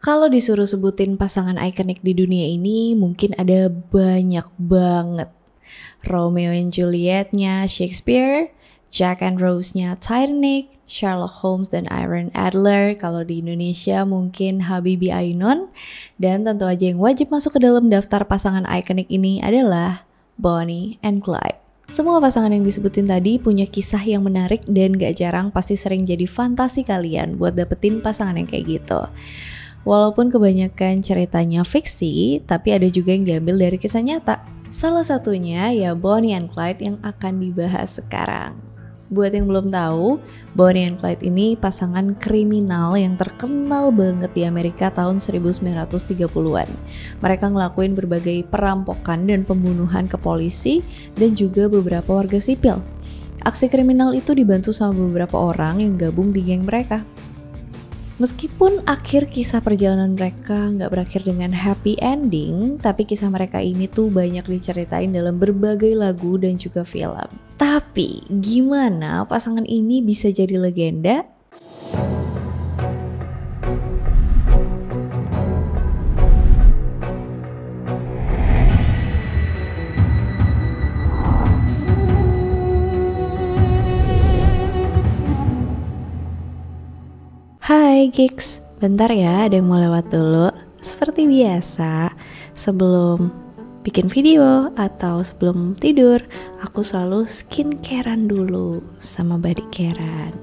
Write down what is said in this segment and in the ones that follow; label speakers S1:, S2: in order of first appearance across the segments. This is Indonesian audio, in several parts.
S1: Kalau disuruh sebutin pasangan ikonik di dunia ini, mungkin ada banyak banget. Romeo and Juliet-nya Shakespeare, Jack and Rose-nya Titanic, Sherlock Holmes dan Irene Adler, kalau di Indonesia mungkin Habibie Ainun, dan tentu aja yang wajib masuk ke dalam daftar pasangan ikonik ini adalah Bonnie and Clyde. Semua pasangan yang disebutin tadi punya kisah yang menarik dan gak jarang pasti sering jadi fantasi kalian buat dapetin pasangan yang kayak gitu. Walaupun kebanyakan ceritanya fiksi, tapi ada juga yang diambil dari kisah nyata. Salah satunya ya Bonnie and Clyde yang akan dibahas sekarang. Buat yang belum tahu, Bonnie and Clyde ini pasangan kriminal yang terkenal banget di Amerika tahun 1930-an. Mereka ngelakuin berbagai perampokan dan pembunuhan ke polisi dan juga beberapa warga sipil. Aksi kriminal itu dibantu sama beberapa orang yang gabung di geng mereka. Meskipun akhir kisah perjalanan mereka nggak berakhir dengan happy ending, tapi kisah mereka ini tuh banyak diceritain dalam berbagai lagu dan juga film. Tapi gimana pasangan ini bisa jadi legenda? Hai Gigs, bentar ya ada yang mau lewat dulu. Seperti biasa, sebelum bikin video atau sebelum tidur, aku selalu skincarean dulu sama body carean.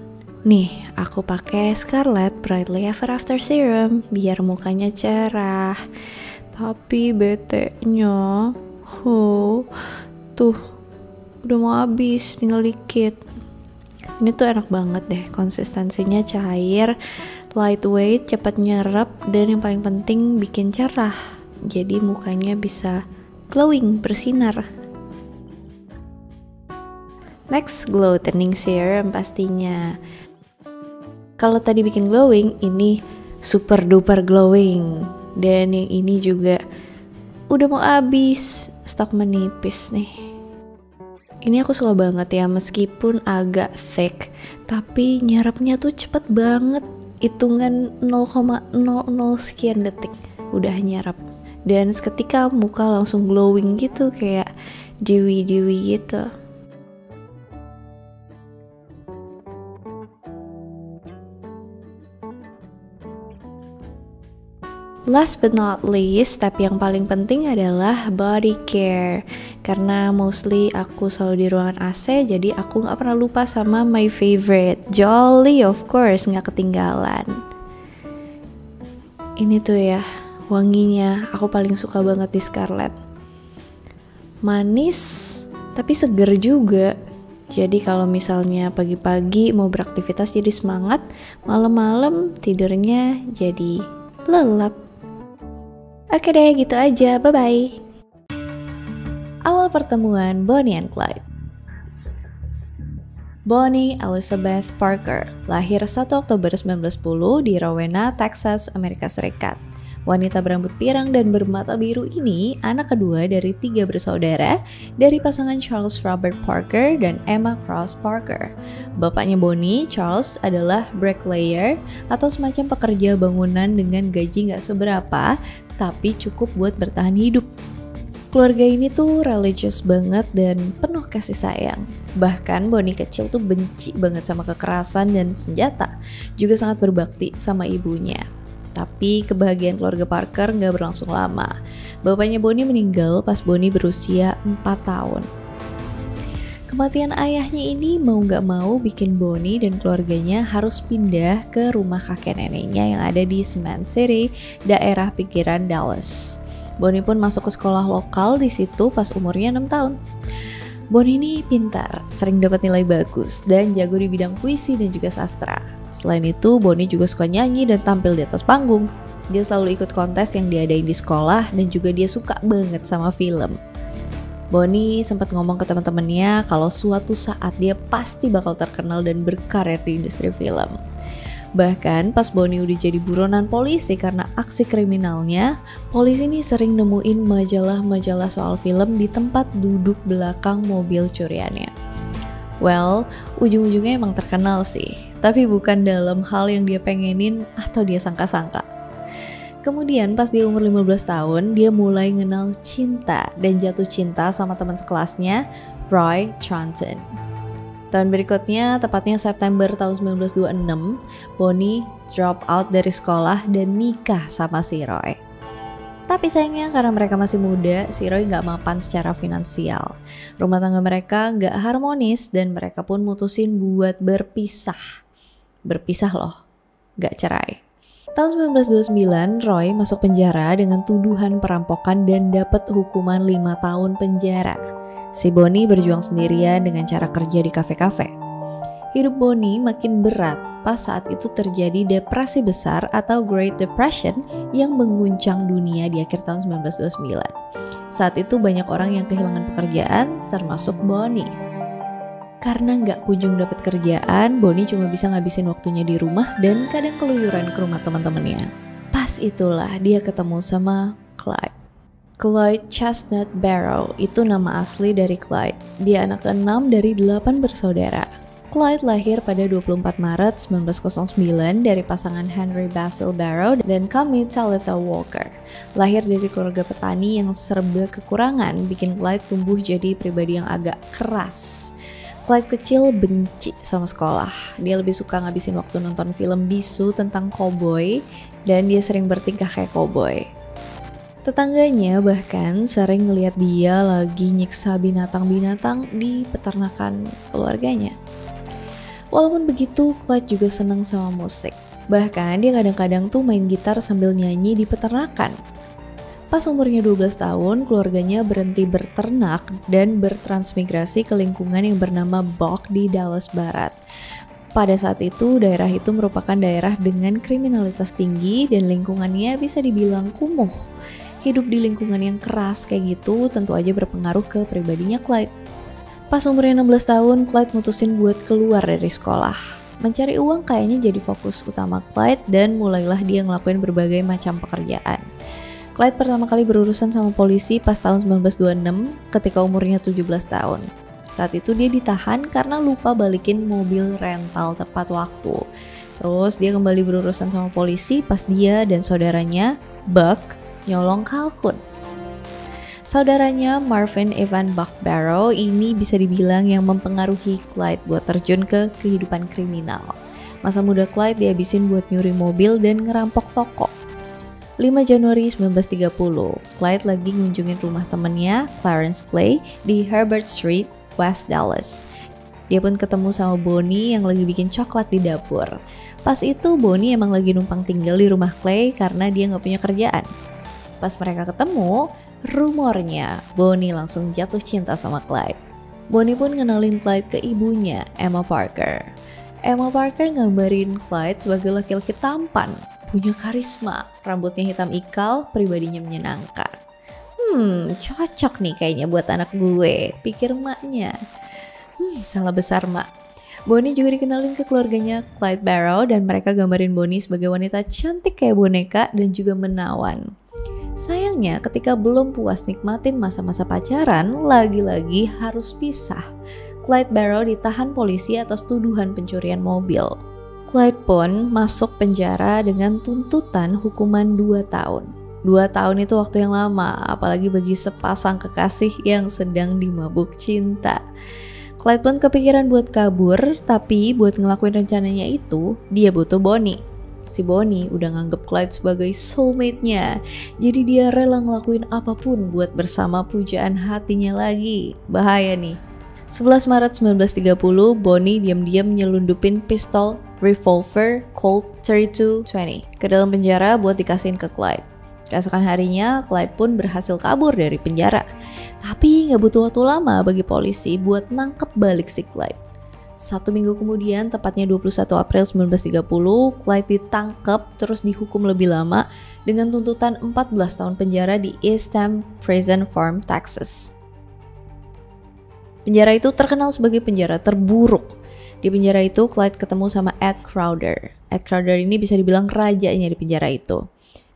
S1: Nih, aku pakai Scarlett Brightly Ever After Serum biar mukanya cerah. Tapi bete-nya, tuh udah mau habis, tinggal dikit. Ini tuh enak banget deh, konsistensinya cair, lightweight, cepat nyerap, dan yang paling penting bikin cerah. Jadi mukanya bisa glowing, bersinar. Next, Glow Toning Serum pastinya. Kalau tadi bikin glowing, ini super duper glowing. Dan yang ini juga udah mau habis, stok menipis nih. Ini aku suka banget ya, meskipun agak thick, tapi nyerapnya tuh cepet banget. Hitungan 0,00 sekian detik udah nyerap. Dan seketika muka langsung glowing gitu, kayak dewy-dewy gitu. Last but not least, step yang paling penting adalah body care. Karena mostly aku selalu di ruangan AC, jadi aku gak pernah lupa sama my favorite, Jolly of course, gak ketinggalan. Ini tuh ya, wanginya aku paling suka banget di Scarlett. Manis, tapi seger juga. Jadi kalau misalnya pagi-pagi mau beraktivitas jadi semangat, malam-malam tidurnya jadi lelap. Oke deh, gitu aja. Bye-bye. Awal pertemuan Bonnie and Clyde. Bonnie Elizabeth Parker lahir 1 Oktober 1910 di Rowena, Texas, Amerika Serikat. Wanita berambut pirang dan bermata biru ini anak kedua dari 3 bersaudara dari pasangan Charles Robert Parker dan Emma Cross Parker. Bapaknya Bonnie, Charles, adalah bricklayer atau semacam pekerja bangunan dengan gaji gak seberapa, tapi cukup buat bertahan hidup. Keluarga ini tuh religious banget dan penuh kasih sayang. Bahkan Bonnie kecil tuh benci banget sama kekerasan dan senjata, juga sangat berbakti sama ibunya. Tapi kebahagiaan keluarga Parker gak berlangsung lama. Bapaknya Bonnie meninggal pas Bonnie berusia 4 tahun. Kematian ayahnya ini mau gak mau bikin Bonnie dan keluarganya harus pindah ke rumah kakek neneknya yang ada di Cement City, daerah pinggiran Dallas. Bonnie pun masuk ke sekolah lokal di situ pas umurnya 6 tahun. Bonnie ini pintar, sering dapat nilai bagus, dan jago di bidang puisi dan juga sastra. Selain itu, Bonnie juga suka nyanyi dan tampil di atas panggung. Dia selalu ikut kontes yang diadain di sekolah dan juga dia suka banget sama film. Bonnie sempat ngomong ke teman-temannya kalau suatu saat dia pasti bakal terkenal dan berkarir di industri film. Bahkan pas Bonnie udah jadi buronan polisi karena aksi kriminalnya, polisi ini sering nemuin majalah-majalah soal film di tempat duduk belakang mobil curiannya. Well, ujung-ujungnya emang terkenal sih, tapi bukan dalam hal yang dia pengenin atau dia sangka-sangka. Kemudian pas dia umur 15 tahun, dia mulai kenal cinta dan jatuh cinta sama teman sekelasnya, Roy Thornton. Tahun berikutnya, tepatnya September tahun 1926, Bonnie drop out dari sekolah dan nikah sama si Roy. Tapi sayangnya karena mereka masih muda, si Roy gak mapan secara finansial. Rumah tangga mereka gak harmonis dan mereka pun mutusin buat berpisah. Berpisah loh, gak cerai. Tahun 1929, Roy masuk penjara dengan tuduhan perampokan dan dapat hukuman 5 tahun penjara. Si Bonnie berjuang sendirian dengan cara kerja di kafe-kafe. Hidup Bonnie makin berat pas saat itu terjadi depresi besar atau Great Depression yang mengguncang dunia di akhir tahun 1929. Saat itu banyak orang yang kehilangan pekerjaan, termasuk Bonnie. Karena nggak kunjung dapat kerjaan, Bonnie cuma bisa ngabisin waktunya di rumah dan kadang keluyuran ke rumah teman-temannya. Pas itulah dia ketemu sama Clyde. Clyde Chestnut Barrow itu nama asli dari Clyde. Dia anak ke-6 dari 8 bersaudara. Clyde lahir pada 24 Maret 1909 dari pasangan Henry Basil Barrow dan Kami Talitha Walker. Lahir dari keluarga petani yang serba kekurangan, bikin Clyde tumbuh jadi pribadi yang agak keras. Clyde kecil benci sama sekolah. Dia lebih suka ngabisin waktu nonton film bisu tentang koboi dan dia sering bertingkah kayak koboi. Tetangganya bahkan sering ngeliat dia lagi nyiksa binatang-binatang di peternakan keluarganya. Walaupun begitu, Clyde juga seneng sama musik. Bahkan dia kadang-kadang tuh main gitar sambil nyanyi di peternakan. Pas umurnya 12 tahun, keluarganya berhenti berternak dan bertransmigrasi ke lingkungan yang bernama Bog di Dallas Barat. Pada saat itu, daerah itu merupakan daerah dengan kriminalitas tinggi dan lingkungannya bisa dibilang kumuh. Hidup di lingkungan yang keras kayak gitu tentu aja berpengaruh ke pribadinya Clyde. Pas umurnya 16 tahun, Clyde mutusin buat keluar dari sekolah. Mencari uang kayaknya jadi fokus utama Clyde dan mulailah dia ngelakuin berbagai macam pekerjaan. Clyde pertama kali berurusan sama polisi pas tahun 1926 ketika umurnya 17 tahun. Saat itu dia ditahan karena lupa balikin mobil rental tepat waktu. Terus dia kembali berurusan sama polisi pas dia dan saudaranya, Buck, nyolong kalkun. Saudaranya Marvin Evan Buck Barrow ini bisa dibilang yang mempengaruhi Clyde buat terjun ke kehidupan kriminal. Masa muda Clyde dihabisin buat nyuri mobil dan ngerampok toko. 5 Januari 1930, Clyde lagi ngunjungin rumah temennya, Clarence Clay, di Herbert Street, West Dallas. Dia pun ketemu sama Bonnie yang lagi bikin coklat di dapur. Pas itu Bonnie emang lagi numpang tinggal di rumah Clay karena dia gak punya kerjaan. Pas mereka ketemu, rumornya Bonnie langsung jatuh cinta sama Clyde. Bonnie pun ngenalin Clyde ke ibunya, Emma Parker. Emma Parker gambarin Clyde sebagai laki-laki tampan, punya karisma, rambutnya hitam ikal, pribadinya menyenangkan. Cocok nih kayaknya buat anak gue, pikir maknya. Salah besar mak. Bonnie juga dikenalin ke keluarganya Clyde Barrow dan mereka gambarin Bonnie sebagai wanita cantik kayak boneka dan juga menawan. Sayangnya ketika belum puas nikmatin masa-masa pacaran, lagi-lagi harus pisah. Clyde Barrow ditahan polisi atas tuduhan pencurian mobil. Clyde pun masuk penjara dengan tuntutan hukuman 2 tahun. 2 tahun itu waktu yang lama, apalagi bagi sepasang kekasih yang sedang dimabuk cinta. Clyde pun kepikiran buat kabur, tapi buat ngelakuin rencananya itu, dia butuh Bonnie. Si Bonnie udah nganggep Clyde sebagai soulmate-nya, jadi dia rela ngelakuin apapun buat bersama pujaan hatinya lagi. Bahaya nih. 11 Maret 1930, Bonnie diam-diam nyelundupin pistol revolver Colt 32-20 ke dalam penjara buat dikasihin ke Clyde. Keesokan harinya, Clyde pun berhasil kabur dari penjara. Tapi gak butuh waktu lama bagi polisi buat nangkep balik si Clyde. 1 minggu kemudian, tepatnya 21 April 1930, Clyde ditangkap terus dihukum lebih lama dengan tuntutan 14 tahun penjara di East Ham Prison Farm, Texas. Penjara itu terkenal sebagai penjara terburuk. Di penjara itu, Clyde ketemu sama Ed Crowder. Ed Crowder ini bisa dibilang rajanya di penjara itu.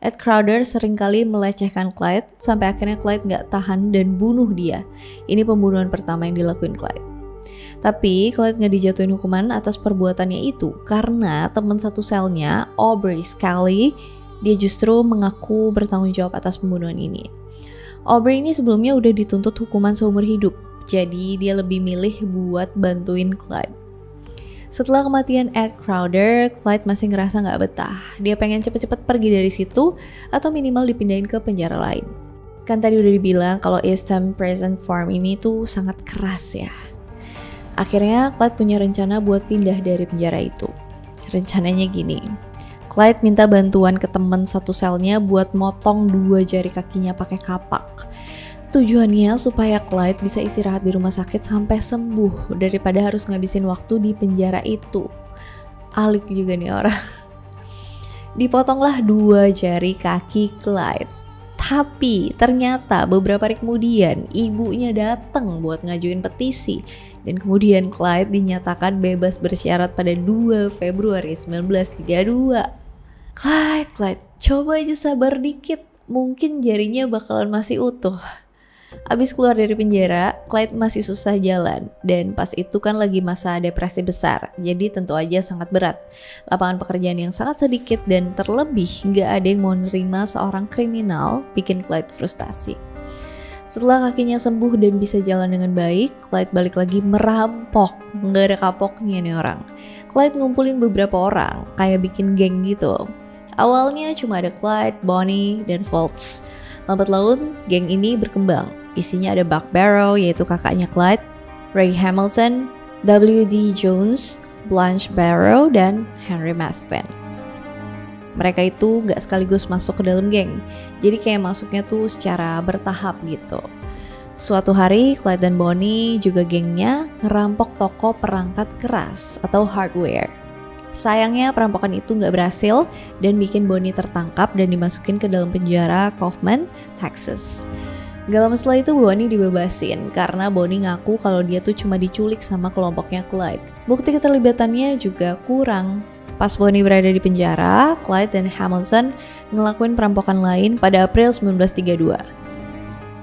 S1: Ed Crowder seringkali melecehkan Clyde sampai akhirnya Clyde gak tahan dan bunuh dia. Ini pembunuhan pertama yang dilakuin Clyde. Tapi Clyde gak dijatuhin hukuman atas perbuatannya itu karena teman satu selnya, Aubrey Scully, Dia justru mengaku bertanggung jawab atas pembunuhan ini. Aubrey ini sebelumnya udah dituntut hukuman seumur hidup, jadi dia lebih milih buat bantuin Clyde. Setelah kematian Ed Crowder, Clyde masih ngerasa gak betah. Dia pengen cepet-cepet pergi dari situ atau minimal dipindahin ke penjara lain. Kan tadi udah dibilang kalau Eastham Prison Farm ini tuh sangat keras ya. Akhirnya Clyde punya rencana buat pindah dari penjara itu. Rencananya gini, Clyde minta bantuan ke temen satu selnya buat motong 2 jari kakinya pakai kapak. Tujuannya supaya Clyde bisa istirahat di rumah sakit sampai sembuh daripada harus ngabisin waktu di penjara itu. Alik juga nih orang. Dipotonglah 2 jari kaki Clyde. Tapi ternyata beberapa hari kemudian ibunya datang buat ngajuin petisi. Dan kemudian Clyde dinyatakan bebas bersyarat pada 2 Februari 1932. Clyde, coba aja sabar dikit. Mungkin jarinya bakalan masih utuh. Abis keluar dari penjara, Clyde masih susah jalan. Dan pas itu kan lagi masa depresi besar. Jadi tentu aja sangat berat. Lapangan pekerjaan yang sangat sedikit dan terlebih gak ada yang mau nerima seorang kriminal bikin Clyde frustasi. Setelah kakinya sembuh dan bisa jalan dengan baik, Clyde balik lagi merampok. Gak ada kapoknya nih orang. Clyde ngumpulin beberapa orang, kayak bikin geng gitu. Awalnya cuma ada Clyde, Bonnie, dan Fultz. Lambat laun, geng ini berkembang. Isinya ada Buck Barrow, yaitu kakaknya Clyde, Ray Hamilton, W.D. Jones, Blanche Barrow, dan Henry Methvin. Mereka itu gak sekaligus masuk ke dalam geng, jadi kayak masuknya tuh secara bertahap gitu. Suatu hari, Clyde dan Bonnie juga gengnya ngerampok toko perangkat keras atau hardware. Sayangnya perampokan itu gak berhasil dan bikin Bonnie tertangkap dan dimasukin ke dalam penjara Kaufman, Texas. Gak lama setelah itu Bonnie dibebasin karena Bonnie ngaku kalau dia tuh cuma diculik sama kelompoknya Clyde. Bukti keterlibatannya juga kurang. Pas Bonnie berada di penjara, Clyde dan Hamilton ngelakuin perampokan lain pada April 1932.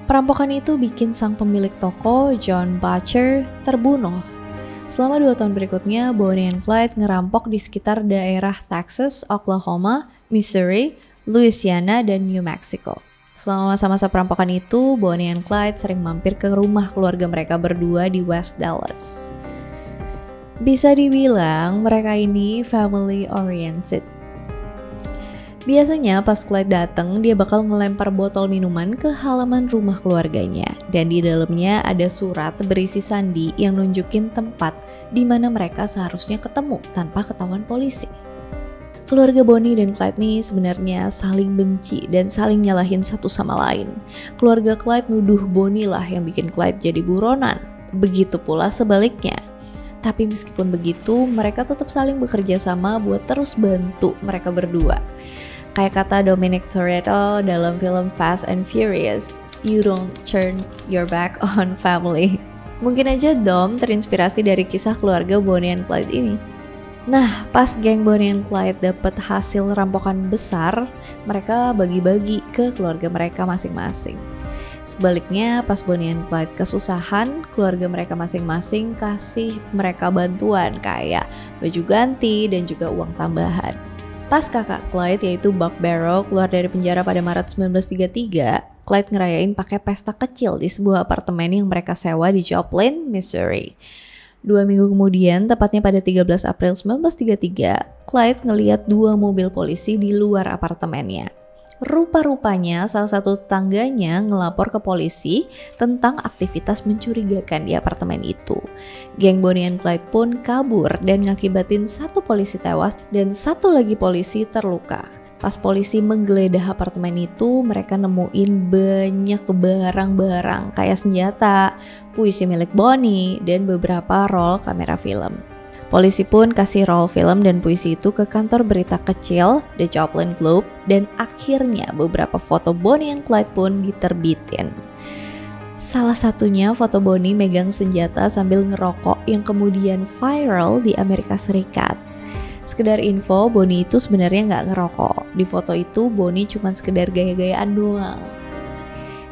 S1: Perampokan itu bikin sang pemilik toko, John Butcher, terbunuh. Selama 2 tahun berikutnya, Bonnie dan Clyde ngerampok di sekitar daerah Texas, Oklahoma, Missouri, Louisiana, dan New Mexico. Selama masa-masa perampokan itu, Bonnie dan Clyde sering mampir ke rumah keluarga mereka berdua di West Dallas. Bisa dibilang mereka ini family oriented. Biasanya pas Clyde datang, dia bakal ngelempar botol minuman ke halaman rumah keluarganya. Dan di dalamnya ada surat berisi sandi yang nunjukin tempat di mana mereka seharusnya ketemu tanpa ketahuan polisi. Keluarga Bonnie dan Clyde nih sebenarnya saling benci dan saling nyalahin satu sama lain. Keluarga Clyde nuduh Bonnie lah yang bikin Clyde jadi buronan. Begitu pula sebaliknya. Tapi meskipun begitu, mereka tetap saling bekerja sama buat terus bantu mereka berdua. Kayak kata Dominic Toretto dalam film Fast and Furious, "You don't turn your back on family." Mungkin aja Dom terinspirasi dari kisah keluarga Bonnie and Clyde ini. Nah, pas geng Bonnie and Clyde dapat hasil rampokan besar, mereka bagi-bagi ke keluarga mereka masing-masing. Sebaliknya, pas Bonnie and Clyde kesusahan, keluarga mereka masing-masing kasih mereka bantuan kayak baju ganti dan juga uang tambahan. Pas kakak Clyde yaitu Buck Barrow keluar dari penjara pada Maret 1933, Clyde ngerayain pakai pesta kecil di sebuah apartemen yang mereka sewa di Joplin, Missouri. 2 minggu kemudian, tepatnya pada 13 April 1933, Clyde ngeliat 2 mobil polisi di luar apartemennya. Rupa-rupanya salah satu tetangganya ngelapor ke polisi tentang aktivitas mencurigakan di apartemen itu. Geng Bonnie and Clyde pun kabur dan ngakibatin 1 polisi tewas dan 1 lagi polisi terluka. Pas polisi menggeledah apartemen itu, mereka nemuin banyak barang-barang kayak senjata, puisi milik Bonnie, dan beberapa roll kamera film. Polisi pun kasih roll film dan puisi itu ke kantor berita kecil, The Joplin Globe, dan akhirnya beberapa foto Bonnie and Clyde pun diterbitin. Salah satunya foto Bonnie megang senjata sambil ngerokok yang kemudian viral di Amerika Serikat. Sekedar info, Bonnie itu sebenarnya nggak ngerokok. Di foto itu, Bonnie cuma sekedar gaya-gayaan doang.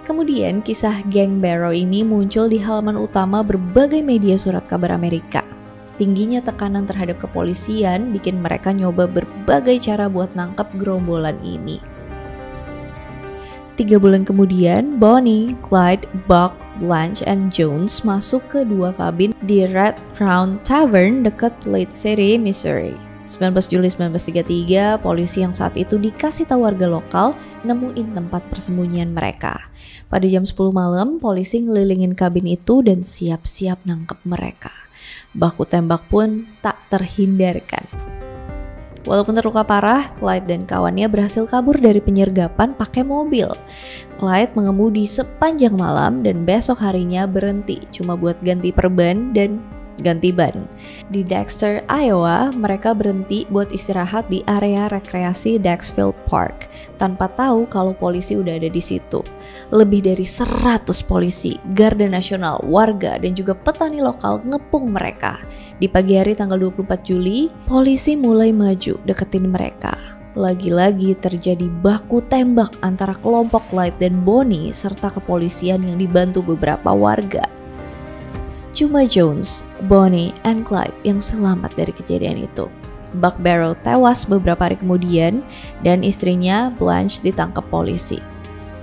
S1: Kemudian, kisah geng Barrow ini muncul di halaman utama berbagai media surat kabar Amerika. Tingginya tekanan terhadap kepolisian bikin mereka nyoba berbagai cara buat nangkep gerombolan ini. 3 bulan kemudian, Bonnie, Clyde, Buck, Blanche, and Jones masuk ke 2 kabin di Red Crown Tavern dekat Lake City, Missouri. 19 Juli 1933, polisi yang saat itu dikasih tahu warga lokal nemuin tempat persembunyian mereka. Pada jam 10 malam, polisi ngelilingin kabin itu dan siap-siap nangkep mereka. Baku tembak pun tak terhindarkan. Walaupun terluka parah, Clyde dan kawannya berhasil kabur dari penyergapan pakai mobil. Clyde mengemudi sepanjang malam dan besok harinya berhenti cuma buat ganti perban dan ganti ban. Di Dexter, Iowa, mereka berhenti buat istirahat di area rekreasi Dexville Park tanpa tahu kalau polisi udah ada di situ. Lebih dari 100 polisi, garda nasional, warga, dan juga petani lokal ngepung mereka. Di pagi hari tanggal 24 Juli, polisi mulai maju deketin mereka. Lagi-lagi terjadi baku tembak antara kelompok Clyde dan Bonnie serta kepolisian yang dibantu beberapa warga. Cuma Jones, Bonnie, and Clyde yang selamat dari kejadian itu. Buck Barrow tewas beberapa hari kemudian dan istrinya Blanche ditangkap polisi.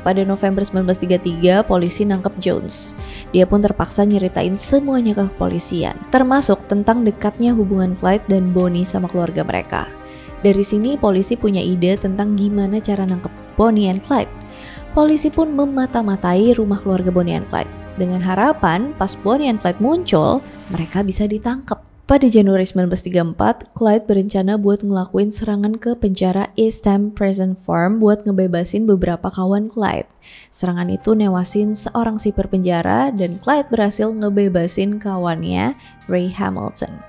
S1: Pada November 1933, polisi nangkep Jones. Dia pun terpaksa nyeritain semuanya ke kepolisian, termasuk tentang dekatnya hubungan Clyde dan Bonnie sama keluarga mereka. Dari sini polisi punya ide tentang gimana cara nangkep Bonnie and Clyde. Polisi pun memata-matai rumah keluarga Bonnie and Clyde dengan harapan pas Bonnie and Clyde muncul, mereka bisa ditangkap. Pada Januari 1934, Clyde berencana buat ngelakuin serangan ke penjara East Ham Prison Farm buat ngebebasin beberapa kawan Clyde. Serangan itu newasin seorang sipir penjara dan Clyde berhasil ngebebasin kawannya Ray Hamilton.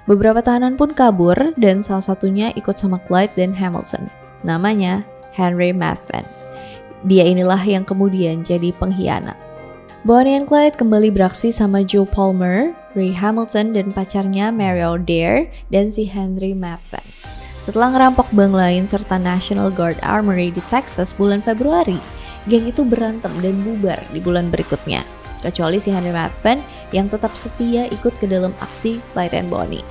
S1: Beberapa tahanan pun kabur dan salah satunya ikut sama Clyde dan Hamilton. Namanya Henry Methven. Dia inilah yang kemudian jadi pengkhianat. Bonnie and Clyde kembali beraksi sama Joe Palmer, Ray Hamilton, dan pacarnya Mary O'Dare dan si Henry Methven. Setelah ngerampok bank lain serta National Guard Armory di Texas bulan Februari, geng itu berantem dan bubar di bulan berikutnya. Kecuali si Henry Methven yang tetap setia ikut ke dalam aksi Clyde and Bonnie.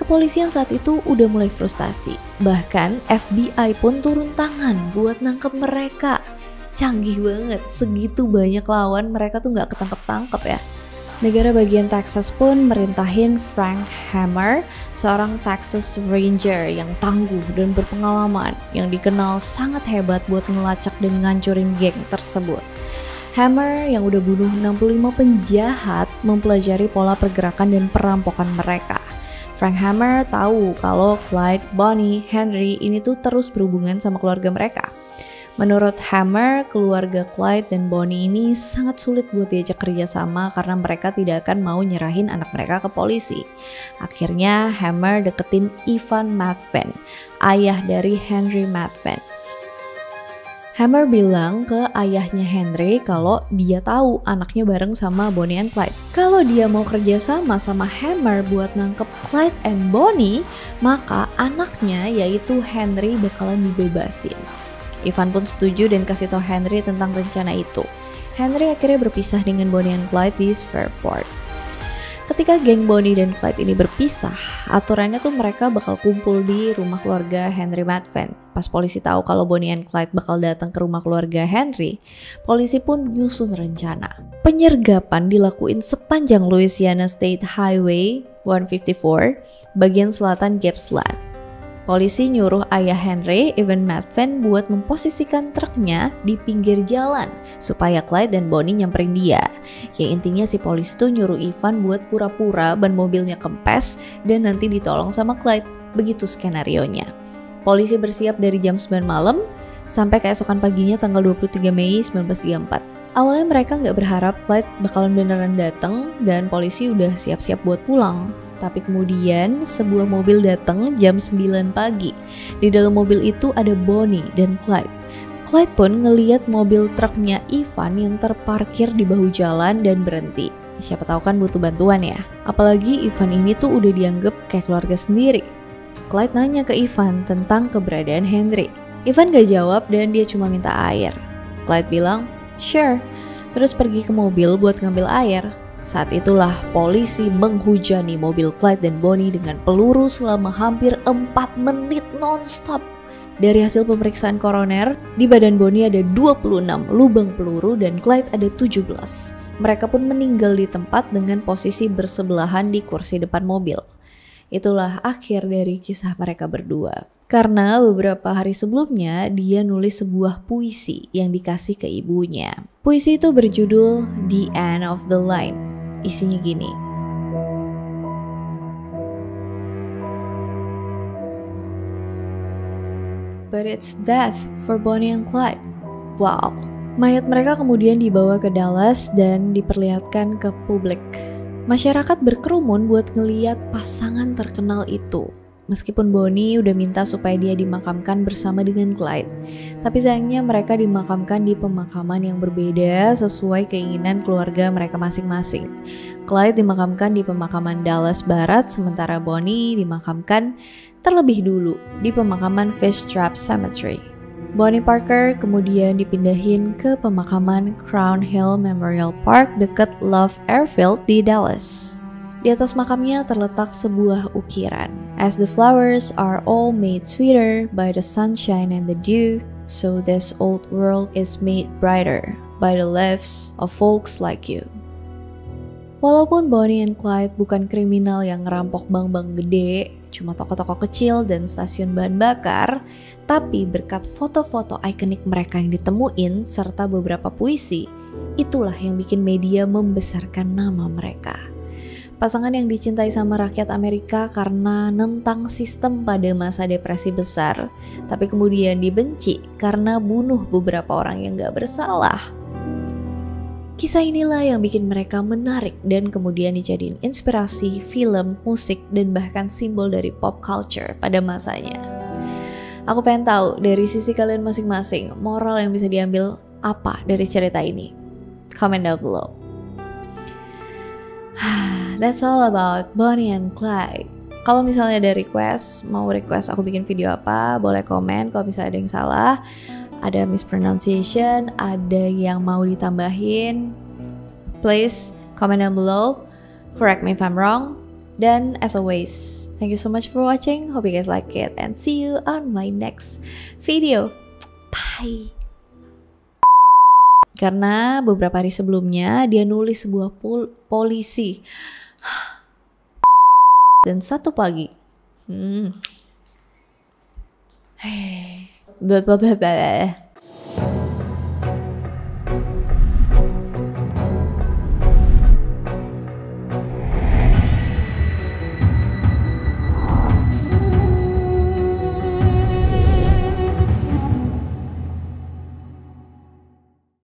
S1: Kepolisian saat itu udah mulai frustasi. Bahkan FBI pun turun tangan buat nangkep mereka. Canggih banget, segitu banyak lawan mereka tuh gak ketangkep-tangkep ya. Negara bagian Texas pun merintahin Frank Hammer, seorang Texas Ranger yang tangguh dan berpengalaman yang dikenal sangat hebat buat ngelacak dan ngancurin geng tersebut. Hammer yang udah bunuh 65 penjahat mempelajari pola pergerakan dan perampokan mereka. Frank Hammer tahu kalau Clyde, Bonnie, Henry ini tuh terus berhubungan sama keluarga mereka. Menurut Hammer, keluarga Clyde dan Bonnie ini sangat sulit buat diajak kerjasama karena mereka tidak akan mau nyerahin anak mereka ke polisi. Akhirnya Hammer deketin Ivan Methven, ayah dari Henry Methven. Hammer bilang ke ayahnya Henry kalau dia tahu anaknya bareng sama Bonnie and Clyde. Kalau dia mau kerjasama sama Hammer buat nangkep Clyde and Bonnie, maka anaknya yaitu Henry bakalan dibebasin. Ivan pun setuju dan kasih tahu Henry tentang rencana itu. Henry akhirnya berpisah dengan Bonnie and Clyde di Fairport. Ketika geng Bonnie dan Clyde ini berpisah, aturannya tuh mereka bakal kumpul di rumah keluarga Henry Methven. Pas polisi tahu kalau Bonnie and Clyde bakal datang ke rumah keluarga Henry, polisi pun nyusun rencana. Penyergapan dilakuin sepanjang Louisiana State Highway 154, bagian selatan Gippsland. Polisi nyuruh ayah Henry, Ivan Methven, buat memposisikan truknya di pinggir jalan supaya Clyde dan Bonnie nyamperin dia. Ya intinya si polisi tuh nyuruh Ivan buat pura-pura ban mobilnya kempes dan nanti ditolong sama Clyde. Begitu skenarionya. Polisi bersiap dari jam 9 malam sampai keesokan paginya tanggal 23 Mei 1934. Awalnya mereka nggak berharap Clyde bakalan beneran datang dan polisi udah siap-siap buat pulang. Tapi kemudian sebuah mobil datang jam 9 pagi. Di dalam mobil itu ada Bonnie dan Clyde. Clyde pun ngeliat mobil truknya Ivan yang terparkir di bahu jalan dan berhenti. Siapa tahu kan butuh bantuan ya. Apalagi Ivan ini tuh udah dianggap kayak keluarga sendiri. Clyde nanya ke Ivan tentang keberadaan Henry. Ivan gak jawab dan dia cuma minta air. Clyde bilang, "Sure." Terus pergi ke mobil buat ngambil air. Saat itulah polisi menghujani mobil Clyde dan Bonnie dengan peluru selama hampir 4 menit non-stop. Dari hasil pemeriksaan koroner, di badan Bonnie ada 26 lubang peluru dan Clyde ada 17. Mereka pun meninggal di tempat dengan posisi bersebelahan di kursi depan mobil. Itulah akhir dari kisah mereka berdua. Karena beberapa hari sebelumnya dia nulis sebuah puisi yang dikasih ke ibunya. Puisi itu berjudul The End of the Line. Isinya gini. But it's death for Bonnie and Clyde. Wow. Mayat mereka kemudian dibawa ke Dallas dan diperlihatkan ke publik. Masyarakat berkerumun buat ngeliat pasangan terkenal itu. Meskipun Bonnie udah minta supaya dia dimakamkan bersama dengan Clyde, tapi sayangnya mereka dimakamkan di pemakaman yang berbeda sesuai keinginan keluarga mereka masing-masing. Clyde dimakamkan di pemakaman Dallas Barat, sementara Bonnie dimakamkan terlebih dulu di pemakaman Fish Trap Cemetery. Bonnie Parker kemudian dipindahin ke pemakaman Crown Hill Memorial Park dekat Love Airfield di Dallas. Di atas makamnya terletak sebuah ukiran. As the flowers are all made sweeter by the sunshine and the dew, so this old world is made brighter by the lives of folks like you. Walaupun Bonnie and Clyde bukan kriminal yang ngerampok bank-bank gede, cuma toko-toko kecil dan stasiun bahan bakar, tapi berkat foto-foto ikonik mereka yang ditemuin serta beberapa puisi, itulah yang bikin media membesarkan nama mereka. Pasangan yang dicintai sama rakyat Amerika karena nentang sistem pada masa depresi besar, tapi kemudian dibenci karena bunuh beberapa orang yang gak bersalah. Kisah inilah yang bikin mereka menarik dan kemudian dijadiin inspirasi film, musik, dan bahkan simbol dari pop culture pada masanya. Aku pengen tahu dari sisi kalian masing-masing, moral yang bisa diambil apa dari cerita ini? Comment down below. That's all about Bonnie and Clyde. Kalau misalnya ada mau request aku bikin video apa, boleh komen. Kalau misalnya ada yang salah, ada mispronunciation, ada yang mau ditambahin, please comment down below, correct me if I'm wrong. Dan as always, thank you so much for watching. Hope you guys like it and see you on my next video. Bye. Karena beberapa hari sebelumnya dia nulis sebuah polisi. Dan satu pagi. Hey.